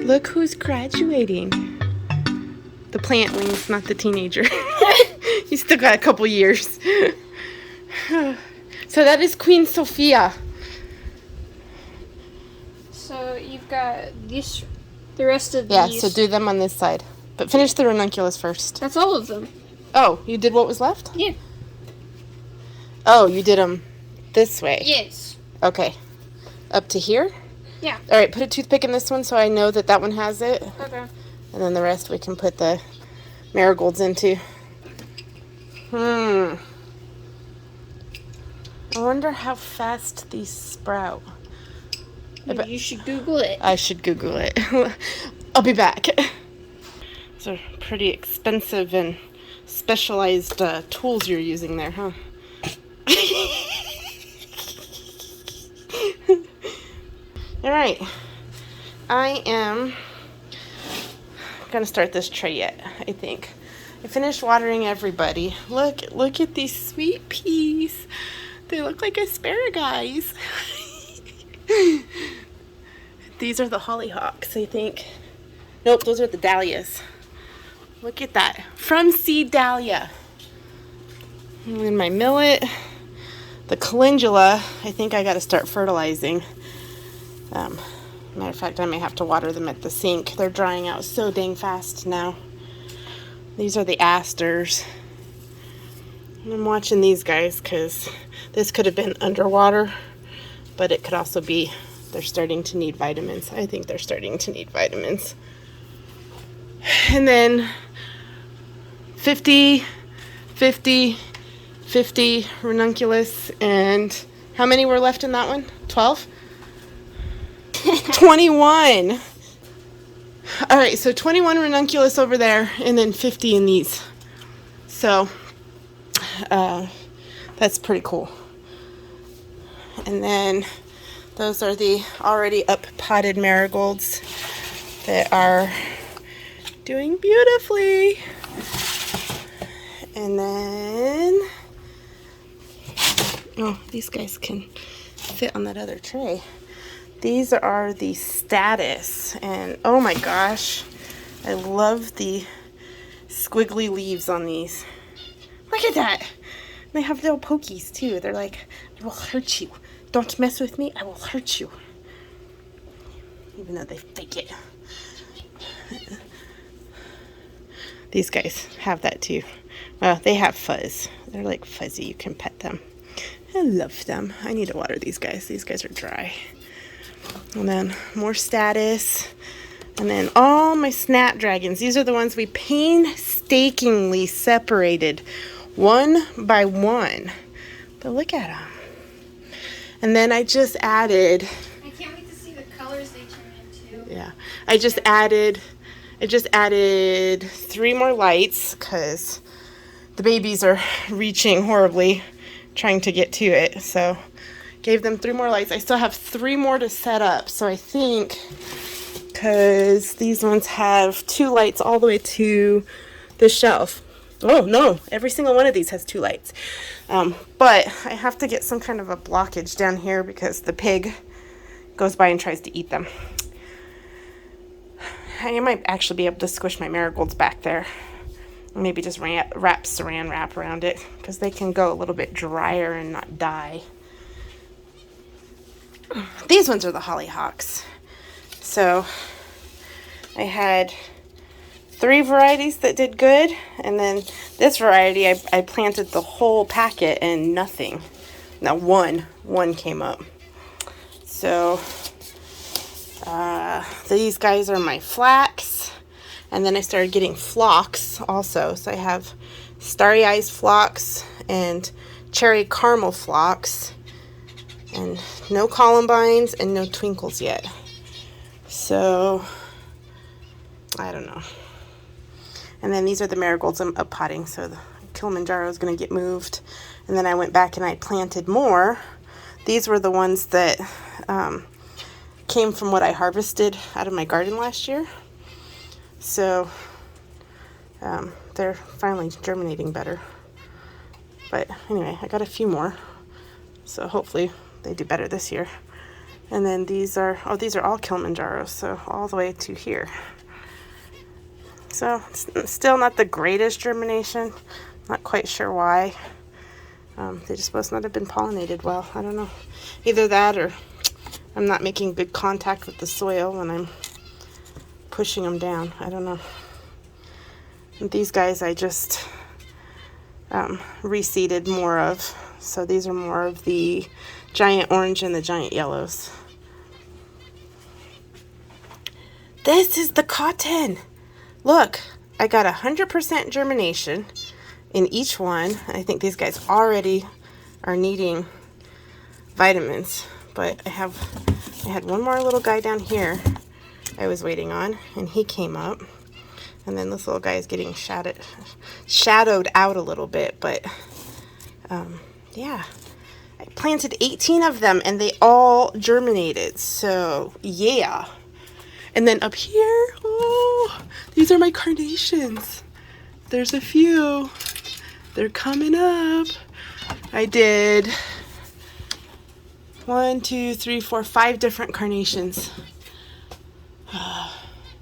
Look who's graduating. The plantlings, not the teenager. He's still got a couple years. So that is Queen Sophia. So you've got these, the rest of Yeah, these. so do them on this side. But finish the ranunculus first. That's all of them. Oh, you did what was left? Yeah. Oh, you did them this way. Yes. Okay. Up to here? Yeah. All right, put a toothpick in this one so I know that that one has it. Okay. And then the rest we can put the marigolds into. I wonder how fast these sprout. You should Google it. I should Google it. I'll be back. Those are pretty expensive and specialized tools you're using there, huh? All right. I am gonna start this tray yet, I think. I finished watering everybody. Look at these sweet peas. They look like asparagus. These are the hollyhocks, I think. Nope, those are the dahlias. Look at that. From Seed Dahlia. And my millet. The calendula, I think I gotta start fertilizing. Matter of fact, I may have to water them at the sink. They're drying out so dang fast now. These are the asters. And I'm watching these guys because this could have been underwater, but it could also be they're starting to need vitamins. I think they're starting to need vitamins. And then 50, 50, 50 ranunculus. And how many were left in that one? 12? 21. All right, so 21 ranunculus over there and then 50 in these. So that's pretty cool. And then those are the already up potted marigolds that are doing beautifully. And then, oh, these guys can fit on that other tray. These are the status, and oh my gosh, I love the squiggly leaves on these. Look at that. They have little pokies too. They're like, I will hurt you. Don't mess with me, I will hurt you. Even though they fake it. These guys have that too. Well, they have fuzz. They're like fuzzy, you can pet them. I love them. I need to water these guys. These guys are dry. And then more status. And then all my snapdragons. These are the ones we painstakingly separated one by one. But look at them. And then I just added... I can't wait to see the colors they turn into. Yeah. I just added 3 more lights because the babies are reaching horribly trying to get to it. So gave them 3 more lights. I still have 3 more to set up. So I think, because these ones have 2 lights all the way to the shelf. Oh, no. Every single one of these has 2 lights. But I have to get some kind of a blockage down here because the pig goes by and tries to eat them. I might actually be able to squish my marigolds back there. Maybe just wrap saran wrap around it because they can go a little bit drier and not die. These ones are the hollyhocks. So I had 3 varieties that did good, and then this variety I planted the whole packet and nothing. Now one came up. So these guys are my flax, and then I started getting phlox also. So I have starry eyes phlox and cherry caramel phlox, and no columbines and no twinkles yet. So I don't know. And then these are the marigolds I'm up potting, so the Kilimanjaro is going to get moved. And then I went back and I planted more. These were the ones that came from what I harvested out of my garden last year. So they're finally germinating better. But anyway, I got a few more. So hopefully they do better this year. And then these are all Kilimanjaros, so all the way to here. So still not the greatest germination. Not quite sure why. They just must not have been pollinated well. I don't know. Either that or I'm not making good contact with the soil when I'm pushing them down. I don't know. And these guys I just reseeded more of. So these are more of the giant orange and the giant yellows. This is the cotton. Look, I got 100% germination in each one. I think these guys already are needing vitamins, but I had one more little guy down here I was waiting on, and he came up. And then this little guy is getting shadowed out a little bit, but yeah. I planted 18 of them and they all germinated. So yeah. And then up here, oh, these are my carnations. There's a few. They're coming up. I did 1, 2, 3, 4, 5 different carnations.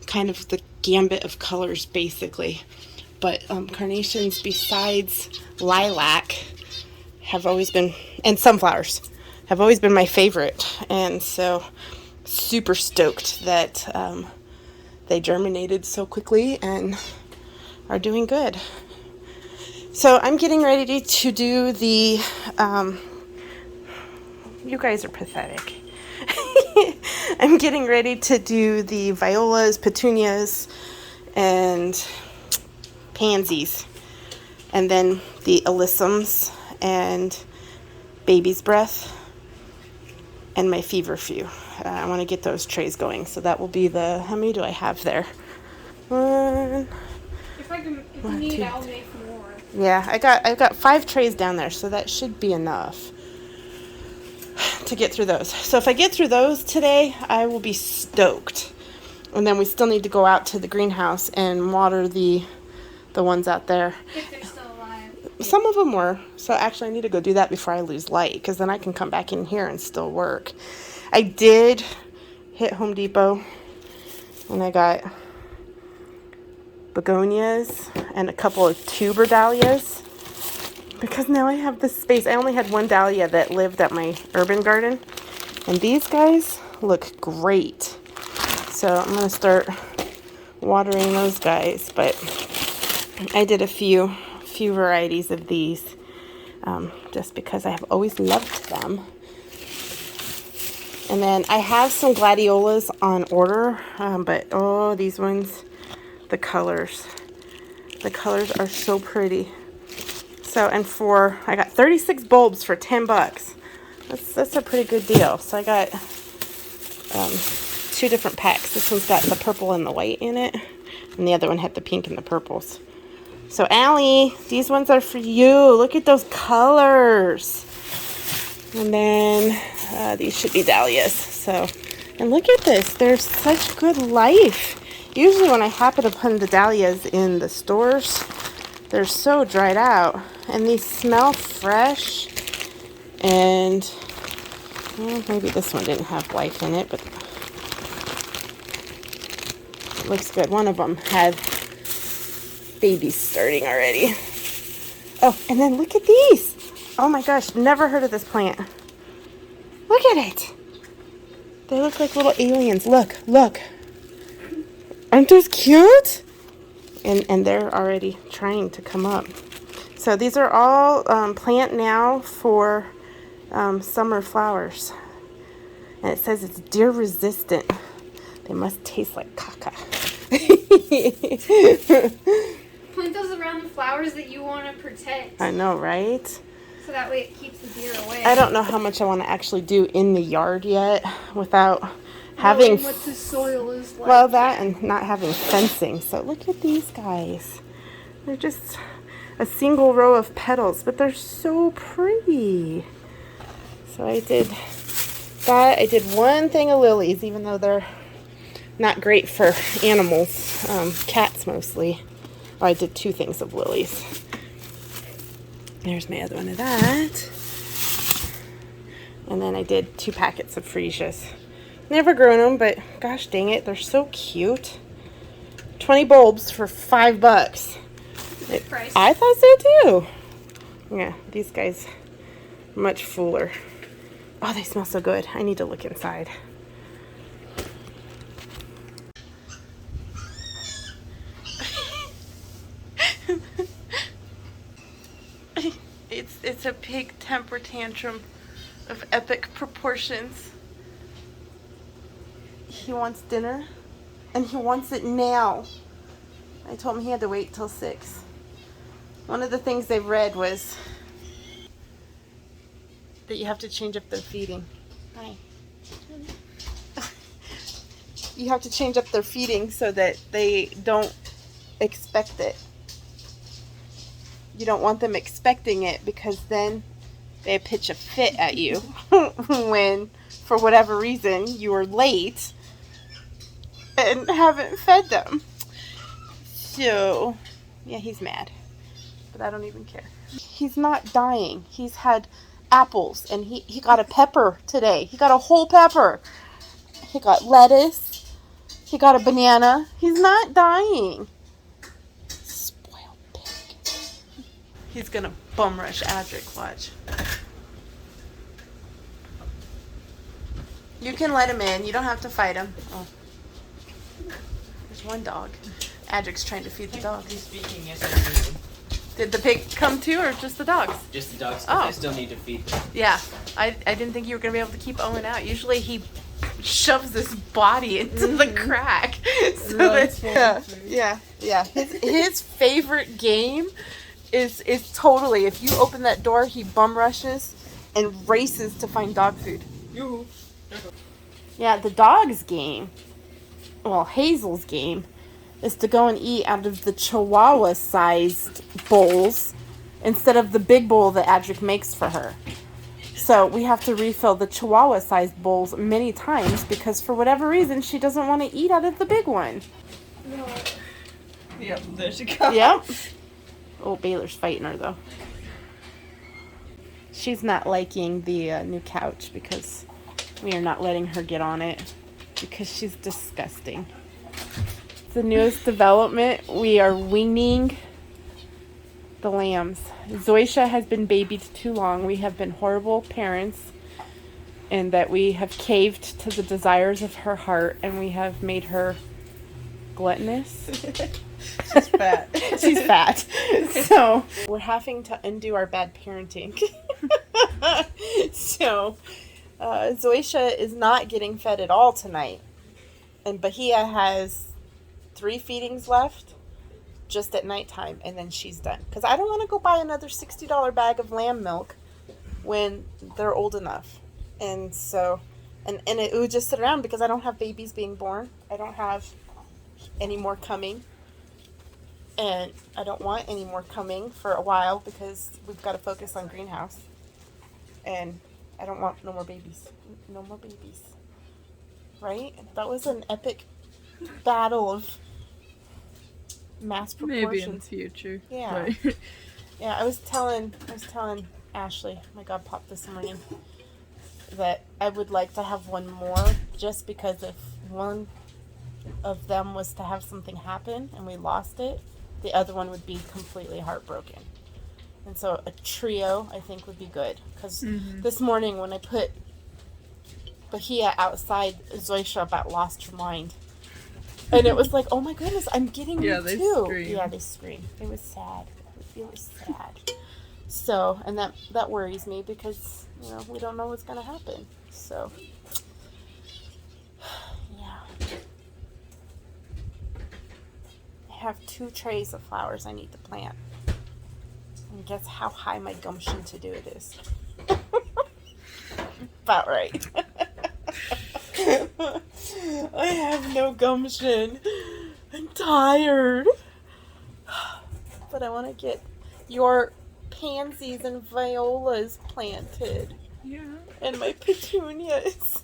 Kind of the gambit of colors, basically. But carnations, besides lilac, have always been, and sunflowers, have always been my favorite. And so, super stoked that they germinated so quickly and are doing good. So I'm getting ready to do the, you guys are pathetic. I'm getting ready to do the violas, petunias, and pansies. And then the alyssums and baby's breath and my feverfew. I want to get those trays going. So that will be the, how many do I have there? If you need, I'll make more. Yeah, I've got 5 trays down there, so that should be enough to get through those. So if I get through those today, I will be stoked. And then we still need to go out to the greenhouse and water the ones out there. If they're still alive. Some of them were. So actually I need to go do that before I lose light, because then I can come back in here and still work. I did hit Home Depot and I got begonias and a couple of tuber dahlias, because now I have this space. I only had one dahlia that lived at my urban garden, and these guys look great. So I'm going to start watering those guys, but I did a few varieties of these just because I have always loved them. And then I have some gladiolas on order, but oh, these ones, the colors are so pretty. So, and I got 36 bulbs for $10. That's a pretty good deal. So I got 2 different packs. This one's got the purple and the white in it, and the other one had the pink and the purples. So Allie, these ones are for you. Look at those colors. And then these should be dahlias. So, and look at this. There's such good life. Usually when I happen to put the dahlias in the stores, they're so dried out. And these smell fresh. And well, maybe this one didn't have life in it, but it looks good. One of them had babies starting already. Oh, and then look at these. Oh my gosh, never heard of this plant. Look at it. They look like little aliens. Look. Aren't those cute? And they're already trying to come up. So these are all plant now for summer flowers. And it says it's deer resistant. They must taste like caca. Plant those around the flowers that you want to protect. I know, right? So that way it keeps the deer away. I don't know how much I want to actually do in the yard yet without having what the soil is like. Well, that and not having fencing. So look at these guys. They're just a single row of petals, but they're so pretty. So I did that. I did one thing of lilies, even though they're not great for animals, cats mostly. Oh, I did 2 things of lilies. There's my other one of that. And then I did 2 packets of freesias. Never grown them, but gosh dang it, they're so cute. 20 bulbs for $5. Price. I thought so too. Yeah, these guys much fuller. Oh, they smell so good. I need to look inside. It's a pig temper tantrum of epic proportions. He wants dinner, and he wants it now. I told him he had to wait till 6. One of the things they read was that you have to change up their feeding. Hi. You have to change up their feeding so that they don't expect it. You don't want them expecting it because then they pitch a fit at you when, for whatever reason, you are late and haven't fed them. So, yeah, he's mad. But I don't even care. He's not dying. He's had apples and he got a pepper today. He got a whole pepper. He got lettuce. He got a banana. He's not dying. He's gonna bum rush Adric, watch. You can let him in. You don't have to fight him. Oh. There's one dog. Adric's trying to feed the dogs. He's speaking, yes, I do. Did the pig come too, or just the dogs? Just the dogs, Oh. I still need to feed them. Yeah. I didn't think you were gonna be able to keep Owen out. Usually he shoves his body into the crack. So yeah. His favorite game is totally, if you open that door, he bum rushes and races to find dog food. Yoo-hoo. Yeah, the dog's game, well, Hazel's game, is to go and eat out of the Chihuahua-sized bowls instead of the big bowl that Adric makes for her. So we have to refill the Chihuahua-sized bowls many times because for whatever reason, she doesn't want to eat out of the big one. No. Yep, there she goes. Yep. Oh, Baylor's fighting her, though. She's not liking the new couch because we are not letting her get on it because she's disgusting. It's the newest development. We are weaning the lambs. Zoisha has been babied too long. We have been horrible parents in that we have caved to the desires of her heart and we have made her gluttonous. She's fat. She's fat. So we're having to undo our bad parenting. So Zoisha is not getting fed at all tonight. And Bahia has 3 feedings left just at nighttime. And then she's done. Because I don't want to go buy another $60 bag of lamb milk when they're old enough. And so, and it would just sit around because I don't have babies being born. I don't have any more coming. And I don't want any more coming for a while because we've got to focus on greenhouse. And I don't want no more babies. No more babies. Right? That was an epic battle of mass proportions. Maybe in the future. Yeah. But Yeah, I was telling Ashley, my God popped this morning, that I would like to have one more just because if one of them was to have something happen and we lost it, the other one would be completely heartbroken. And so a trio, I think, would be good. Because this morning when I put Bahia outside, Zoisha about lost her mind. And it was like, oh my goodness, I'm getting you they too. scream. Yeah, they scream. It was sad. It was sad. So, and that worries me because, we don't know what's going to happen. So, yeah. I have 2 trays of flowers I need to plant. And guess how high my gumption to do it is. About right. I have no gumption. I'm tired. But I want to get your pansies and violas planted. yeah. And my petunias.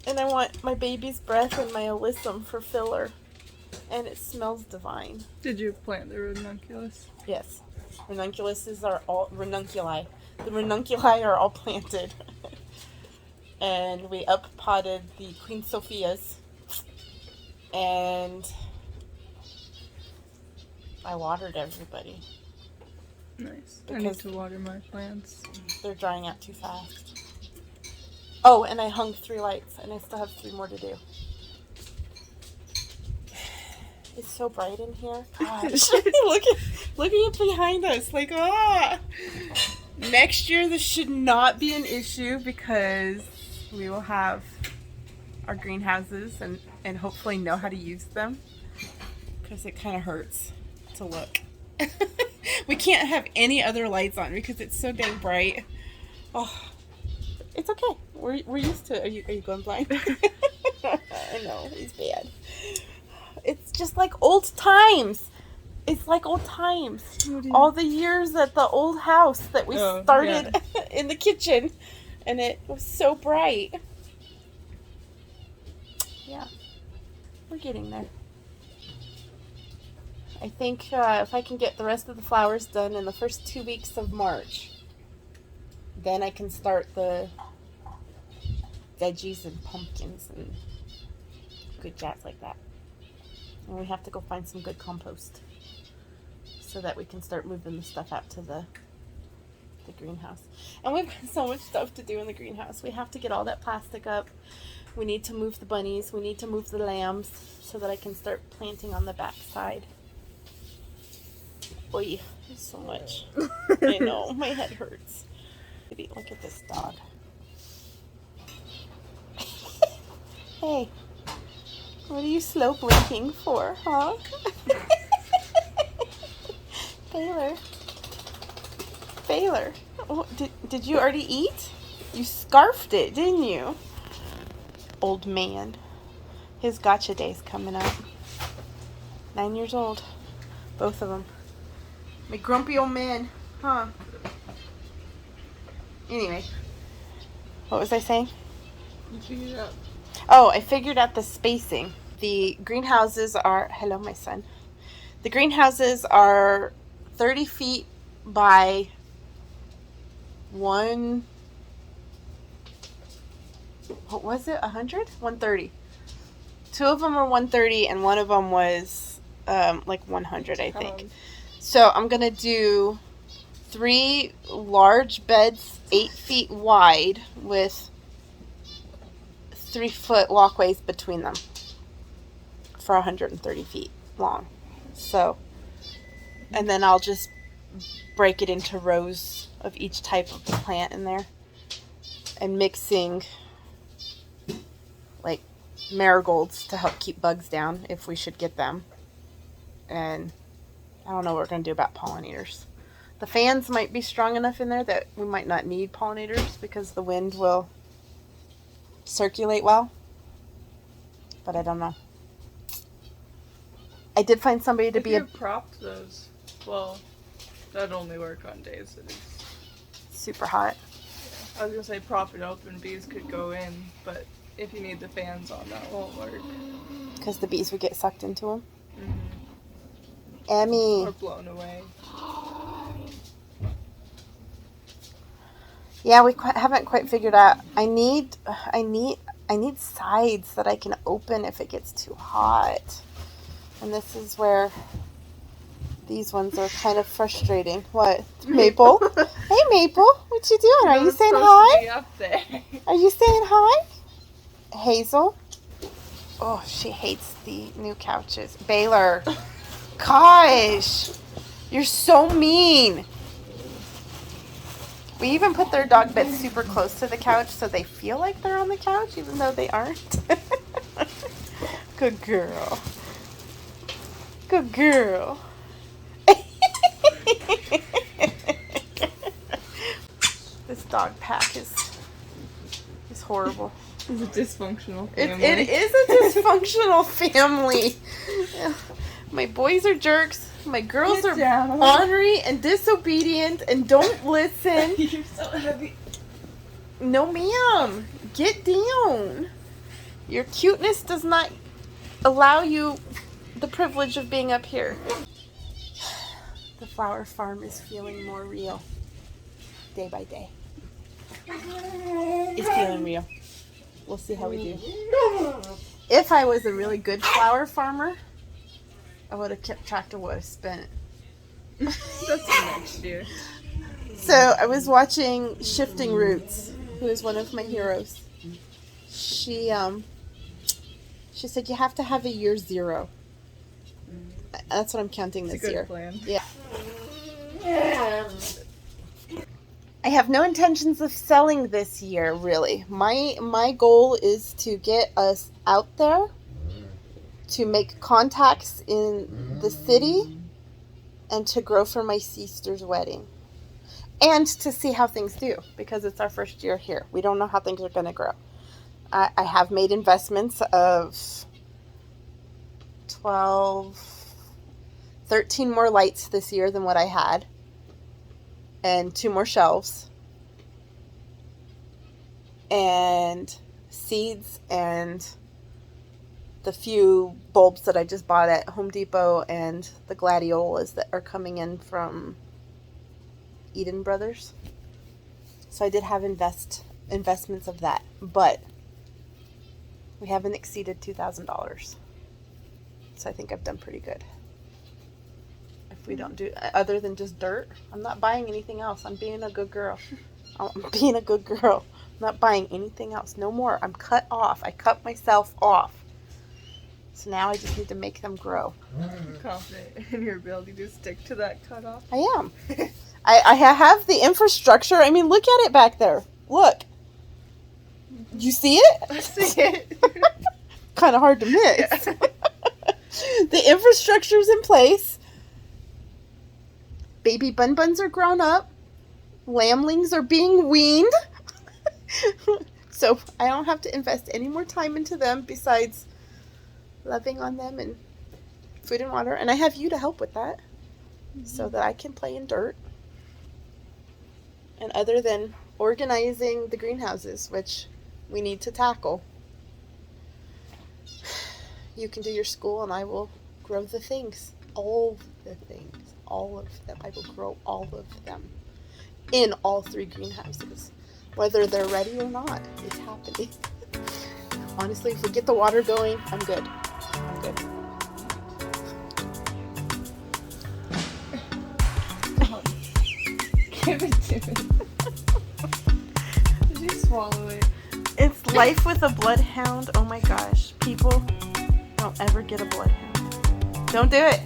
And I want my baby's breath and my alyssum for filler. And it smells divine. Did you plant the ranunculus? Yes. Ranunculuses are all ranunculi. The ranunculi are all planted. and we up-potted the Queen Sophias, and I watered everybody. Nice. I need Because- to water my plants. They're drying out too fast. Oh, and I hung 3 lights, and I still have 3 more to do. It's so bright in here. Gosh. look at behind us. Like, ah. Next year, this should not be an issue because we will have our greenhouses and hopefully know how to use them. Because it kind of hurts to look. We can't have any other lights on because it's so dang bright. Oh, it's okay. We're used to it. Are you going blind? I know, it's bad. It's just like old times. It's like old times. All the years at the old house that we started in the kitchen. And it was so bright. Yeah. We're getting there. I think if I can get the rest of the flowers done in the first 2 weeks of March, then I can start the veggies and pumpkins and good jazz like that. And we have to go find some good compost so that we can start moving the stuff out to the greenhouse. And we've got so much stuff to do in the greenhouse. We have to get all that plastic up. We need to move the bunnies. We need to move the lambs so that I can start planting on the back side. Oy, there's so much. I know, my head hurts. Maybe look at this dog. Hey, what are you slow blinking for, huh? Baylor. Oh, did you already eat? You scarfed it, didn't you? Old man. His gotcha day's coming up. 9 years old. Both of them. My grumpy old man. Huh. Anyway. What was I saying? You figured it out. Oh, I figured out the spacing. The greenhouses are... Hello, my son. The greenhouses are 30 feet by 1... What was it? 100? 130. 2 of them were 130 and one of them was like 100, I think. So I'm going to do 3 large beds 8 feet wide with 3-foot walkways between them for 130 feet long. So, and then I'll just break it into rows of each type of plant in there and mixing like marigolds to help keep bugs down if we should get them. And I don't know what we're going to do about pollinators. The fans might be strong enough in there that we might not need pollinators because the wind will circulate well. But I don't know. I did find somebody to If be you propped those, well, that'd only work on days that it's super hot. I was gonna say prop it open, bees could go in, but if you need the fans on, that won't work. Because the bees would get sucked into them. Mm-hmm. Emmy. Or blown away. Yeah, we haven't quite figured out. I need sides that I can open if it gets too hot. And this is where these ones are kind of frustrating. What? Maple? Hey, Maple. What you doing? Are you saying hi? Up there. Are you saying hi? Hazel? Oh, she hates the new couches. Baylor. Gosh. You're so mean. We even put their dog bed super close to the couch so they feel like they're on the couch even though they aren't. Good girl. Good girl. This dog pack is horrible. It's a dysfunctional family. It is a dysfunctional family. My boys are jerks. My girls are ornery and disobedient and don't listen. You're so heavy. No, ma'am. Get down. Your cuteness does not allow you the privilege of being up here. The flower farm is feeling more real day by day. It's feeling real. We'll see how we do. If I was a really good flower farmer, I would have kept track of what I spent. That's next year. So I was watching Shifting Roots, who is one of my heroes. She said you have to have a year 0. That's what I'm counting It's a this good year. plan. Yeah. I have no intentions of selling this year, really. My goal is to get us out there, to make contacts in the city, and to grow for my sister's wedding. And to see how things do, because it's our first year here. We don't know how things are going to grow. I have made investments of 13 more lights this year than what I had. And 2 more shelves. And seeds and the few bulbs that I just bought at Home Depot and the gladiolas that are coming in from Eden Brothers. So I did have investments of that, but we haven't exceeded $2,000. So I think I've done pretty good. If we don't do, other than just dirt, I'm not buying anything else. I'm being a good girl. I'm being a good girl. I'm not buying anything else. No more. I'm cut off. I cut myself off. So now I just need to make them grow. I'm confident in your ability to stick to that cutoff. I am. I have the infrastructure. I mean, look at it back there. Look. You see it? I see it. Kind of hard to miss. The infrastructure's in place. Baby bun-buns are grown up. Lamblings are being weaned. So I don't have to invest any more time into them besides loving on them and food and water. And I have you to help with that, so that I can play in dirt. And other than organizing the greenhouses, which we need to tackle, you can do your school and I will grow the things. All the things. All of them. I will grow all of them in all 3 greenhouses. Whether they're ready or not, it's happening. Honestly, if we get the water going, I'm good. I'm good. Give it to me. Did you swallow it? It's life with a bloodhound. Oh my gosh. People, don't ever get a bloodhound. Don't do it.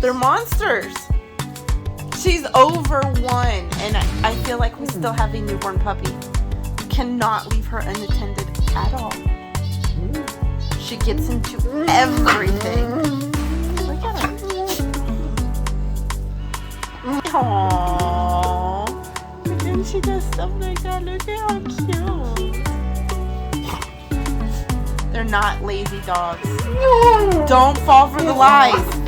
They're monsters. She's over 1, and I feel like we still have a newborn puppy. We cannot leave her unattended at all. She gets into everything. Look at her. Aww. And she does stuff like that. Look at how cute. They're not lazy dogs. Don't fall for the lies.